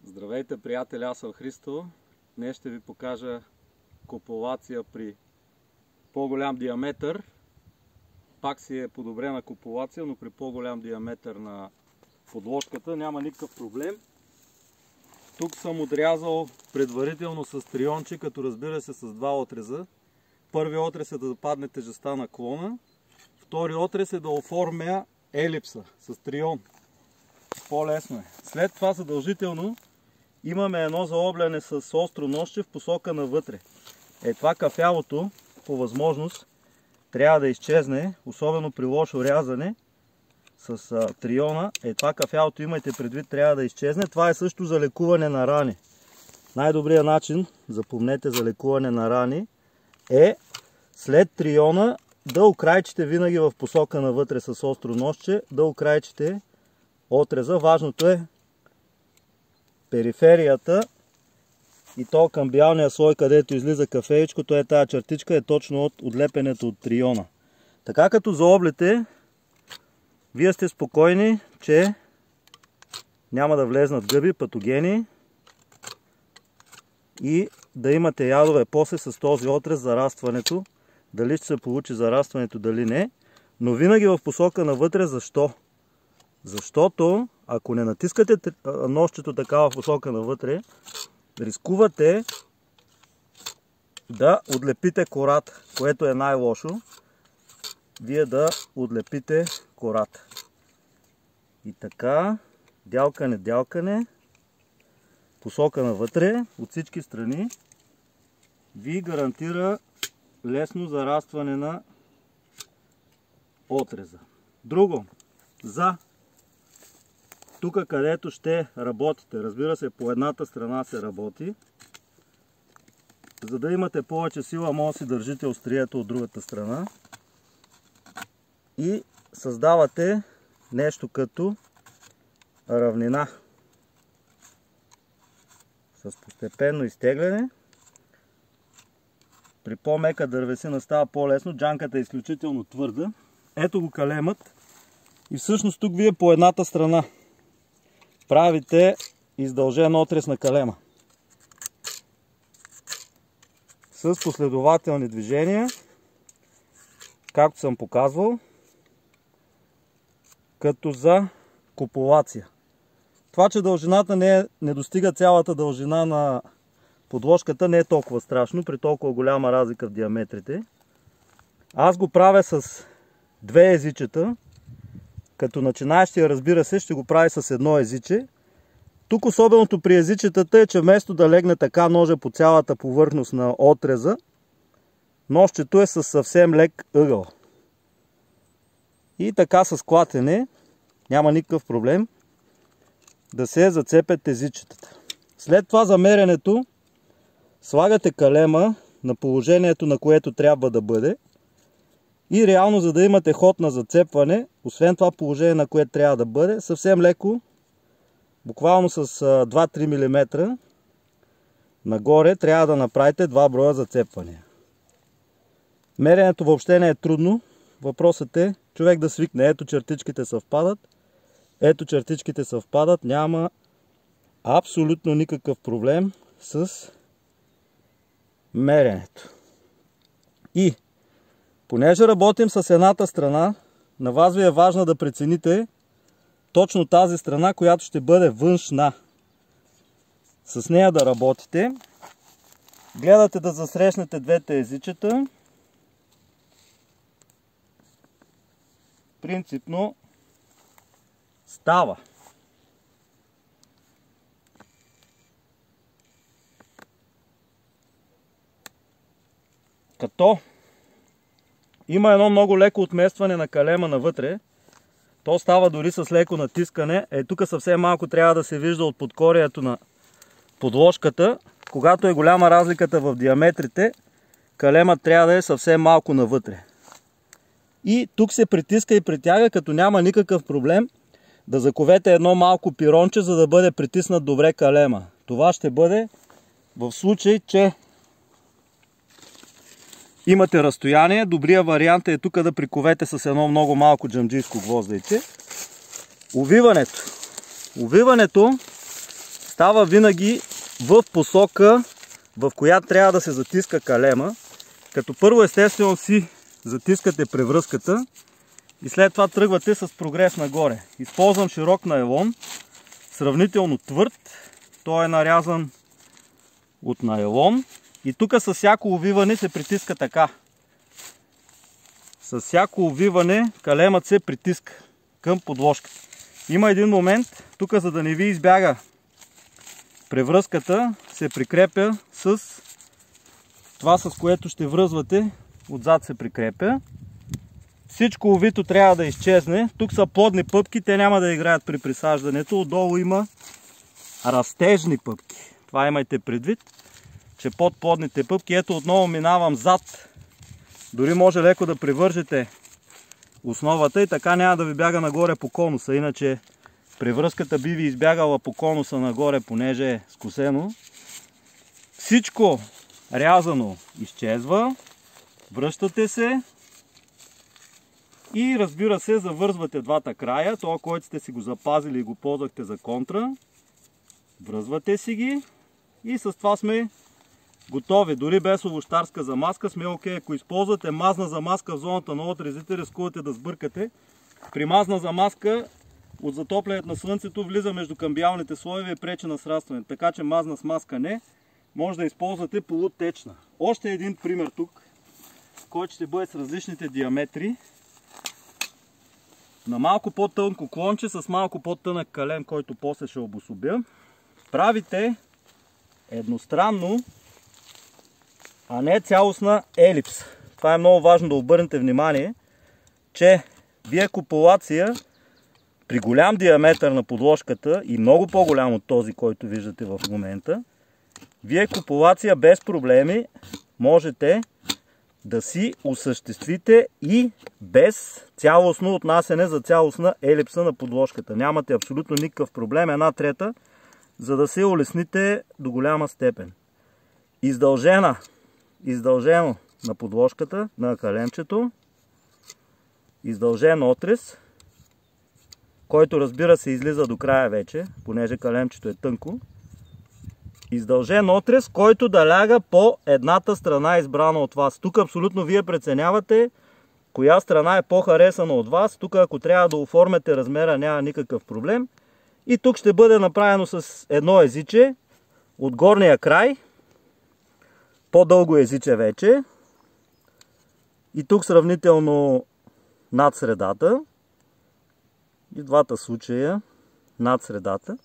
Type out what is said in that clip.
Здравейте, приятели, аз съм Христо. Днес ще ви покажа куполация при по-голям диаметър. Пак си е подобрена куполация, но при по-голям диаметър на подложката няма никакъв проблем. Тук съм отрязал предварително с трионче, като разбира се с два отреза. Първият отрез е да западне тежестта на клона. Втори отрез е да оформя елипса с трион. По-лесно е. След това задължително имаме едно заобляне с остро ножче в посока навътре. Това кафявото по възможност трябва да изчезне, особено при лошо рязане с триона. Това кафявото, имайте предвид, трябва да изчезне. Това е също за лекуване на рани. Най-добрият начин, запомнете, за лекуване на рани е след триона да окрайчите винаги в посока навътре с остро ножче, да окрайчите отреза. Важното е периферията и то към бялния слой, където излиза кафеечкото, тази чертичка е точно от отлепенето от триона. Така като заоблите, вие сте спокойни, че няма да влезнат гъби, патогени и да имате ядове после с този отрез зарастването. Дали ще се получи зарастването, дали не. Но винаги в посока навътре. Защо? Защото ако не натискате ножчето така в посока навътре, рискувате да отлепите кората, което е най-лошо. Вие да отлепите кората. И така, дялкане, посока навътре, от всички страни, ви гарантира лесно зарастване на отреза. Друго, за тук, където ще работите, разбира се, по едната страна се работи, за да имате повече сила, може да си държите острието от другата страна и създавате нещо като равнина с постепенно изтегляне. При по-мека дървесина става по-лесно, джанката е изключително твърда. Ето го калемът и всъщност тук вие по едната страна правите издължен отрез на калема. С последователни движения, както съм показвал, като за куполация. Това, че дължината не достига цялата дължина на подложката, не е толкова страшно при толкова голяма разлика в диаметрите. Аз го правя с две езичета. Като начинаещия, разбира се, ще го прави с едно езиче. Тук особеното при езичетата е, че вместо да легне така ножа по цялата повърхност на отреза, ножчето е с съвсем лек ъгъл. И така с клатене няма никакъв проблем да се зацепят езичетата. След това за меренето слагате калема на положението, на което трябва да бъде. И реално, за да имате ход на зацепване, освен това положение, на което трябва да бъде, съвсем леко, буквално с 2-3 мм нагоре, трябва да направите 2 броя зацепвания. Меренето въобще не е трудно. Въпросът е човек да свикне. Ето чертичките съвпадат. Ето чертичките съвпадат. Няма абсолютно никакъв проблем с меренето. И понеже работим с едната страна, на вас ви е важно да прецените точно тази страна, която ще бъде външна. С нея да работите. Гледате да засрещнете двете езичета. Принципно става. Като има едно много леко отместване на калема навътре. То става дори с леко натискане. Тук съвсем малко трябва да се вижда от подкорието на подложката. Когато е голяма разликата в диаметрите, калемът трябва да е съвсем малко навътре. И тук се притиска и притяга, като няма никакъв проблем да заковете едно малко пиронче, за да бъде притиснат добре калема. Това ще бъде в случай, че имате разстояние. Добрият вариант е тук да приковете с едно много малко джамджийско гвоздейче. Увиването става винаги в посока, в която трябва да се затиска калема. Като първо естествено си затискате превръзката и след това тръгвате с прогрев нагоре. Използвам широк найлон, сравнително твърд. Той е нарязан от найлон и тук с всяко увиване се притиска така. С всяко увиване калемът се притиска към подложката. Има един момент, тук за да не ви избяга превръзката, се прикрепя с това, с което ще връзвате. Отзад се прикрепя. Всичко увито трябва да изчезне. Тук са плодни пъпки, те няма да играят при присаждането. Отдолу има растежни пъпки. Това имайте предвид, че под плодните пъпки, ето отново минавам зад. Дори може леко да привържете основата и така няма да ви бяга нагоре по конуса. Иначе превръзката би ви избягала по конуса нагоре, понеже е скосено. Всичко рязано изчезва. Връщате се и разбира се завързвате двата края. Това, който сте си го запазили и го ползвахте за контра. Връзвате си ги и с това сме готови. Дори без овощарска замазка сме окей. Ако използвате мазна замазка в зоната на отрезите, рискувате да сбъркате. При мазна замазка от затоплянето на слънцето влиза между камбиалните слоеве и пречи на срастването. Така че мазна смазка не. Може да използвате полутечна. Още един пример тук, който ще бъде с различните диаметри. На малко по-тънко клонче с малко по-тънък калем, който после ще обособя. Правите едностранно, а не цялостна елипса. Това е много важно да обърнете внимание, че вие куполация при голям диаметър на подложката и много по-голям от този, който виждате в момента, вие куполация без проблеми можете да си осъществите и без цялостно отнасяне за цялостна елипса на подложката. Нямате абсолютно никакъв проблем. 1/3, за да се улесните до голяма степен. Издължено на подложката, на калемчето, издължен отрез, който разбира се излиза до края вече, понеже калемчето е тънко. Издължен отрез, който да ляга по едната страна, избрана от вас. Тук абсолютно вие преценявате коя страна е по-харесана от вас. Тук ако трябва да оформяте размера, няма никакъв проблем. И тук ще бъде направено с едно езиче от горния край, по-дълго езиче вече. И тук сравнително над средата. И в двата случая над средата.